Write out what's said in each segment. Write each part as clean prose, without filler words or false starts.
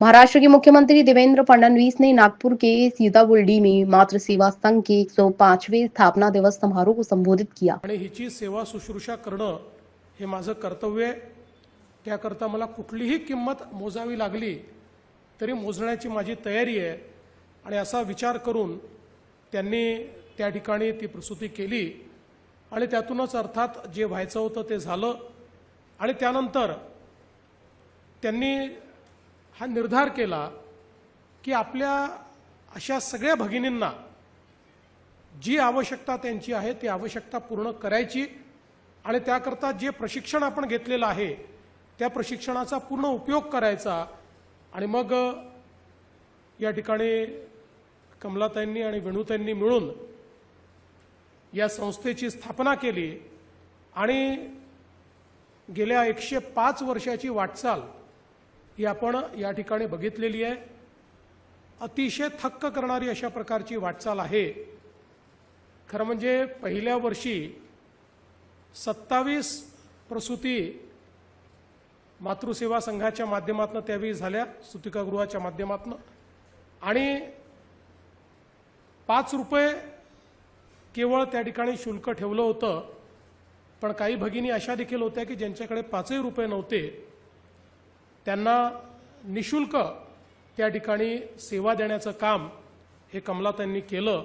महाराष्ट्र के मुख्यमंत्री देवेंद्र फडणवीस ने नागपुर के सीताबुर्डी में मातृ सेवा संघ के 105वें स्थापना दिवस समारोह को संबोधित किया। आणि हिची सेवा शुश्रूषा करणं हे माझं कर्तव्य आहे। त्याकरता मला कुठलीही किंमत मोजावी लागली तरी मोजण्याची माझी तयारी आहे आणि असा विचार करून त्यांनी त्या ठिकाणी ती प्रसूती केली आणि त्यातूनच अर्थात जे व्हायचं होतं ते झालं। आणि त्यानंतर त्यांनी हा निर्धार केला की आपल्या अशा सगळ्या भगिनींना जी आवश्यकता त्यांची आहे ती आवश्यकता पूर्ण करायची आणि त्याकरता जे प्रशिक्षण आपण घेतलेलं आहे त्या प्रशिक्षणाचा पूर्ण उपयोग करायचा। आणि मग या ठिकाणी कमलाताईंनी आणि वेणुताईंनी मिळून या संस्थेची स्थापना केली आणि गेल्या 105 वर्षाची वाटचाल ही आपण या ठिकाणी बघितलेली आहे। अतिशय थक्क करणारी अशा प्रकारची वाटचाल आहे। खरं म्हणजे पहिल्या वर्षी 27 प्रसूती मातृसेवा संघाच्या माध्यमातून त्यावेळी झाल्या, सुतिकागृहाच्या माध्यमातून, आणि 5 रुपये केवळ त्या ठिकाणी शुल्क ठेवलं होतं। पण काही भगिनी अशा देखील होत्या की ज्यांच्याकडे 5 रुपये नव्हते, त्यांना निशुल्क त्या ठिकाणी सेवा देण्याचं काम हे कमलाताईंनी केलं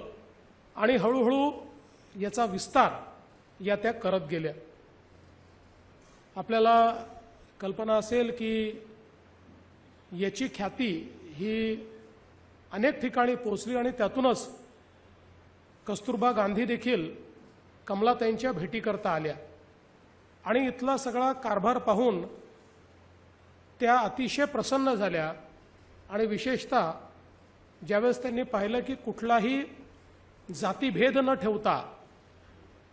आणि हळूहळू याचा विस्तार या त्या करत गेल्या। आपल्याला कल्पना असेल की याची ख्याती ही अनेक ठिकाणी पोहोचली आणि त्यातूनच कस्तुरबा गांधी देखील कमलाताईंच्या भेटीकरता आल्या आणि इथला सगळा कारभार पाहून त्या अतिशय प्रसन्न झाल्या। आणि विशेषतः ज्यावेळेस त्यांनी पाहिलं की कुठलाही जातीभेद न ठेवता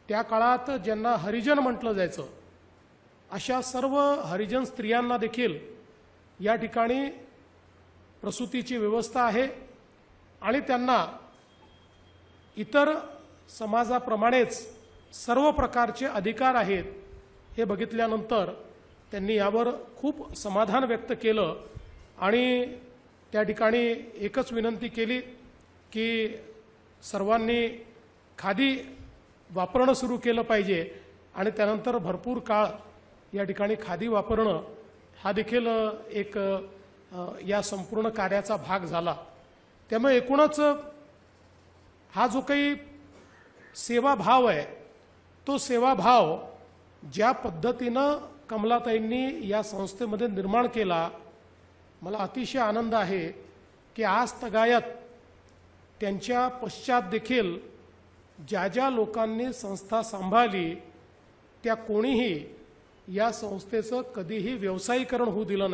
त्या काळात ज्यांना हरिजन म्हटलं जायचं अशा सर्व हरिजन स्त्रियांना देखील या ठिकाणी प्रसूतीची व्यवस्था आहे आणि त्यांना इतर समाजाप्रमाणेच सर्व प्रकारचे अधिकार आहेत हे बघितल्यानंतर त्यांनी यावर खूप समाधान व्यक्त केलं आणि त्या ठिकाणी एकच विनंती केली की सर्वांनी खादी वापरणं सुरू केलं पाहिजे आणि त्यानंतर भरपूर काळ या ठिकाणी खादी वापरणं हा देखील एक या संपूर्ण कार्याचा भाग झाला। त्यामुळे एकूणच हा जो काही सेवाभाव आहे तो सेवाभाव ज्या पद्धतीनं कमलाताईंनी या संस्थेमध्ये निर्माण केला, मला अतिशय आनंद आहे की आज तगायत त्यांच्या पश्चात देखील ज्या ज्या लोकांनी संस्था सांभाळली त्या कोणीही या संस्थेचं कधीही व्यावसायीकरण होऊ दिलं नाही।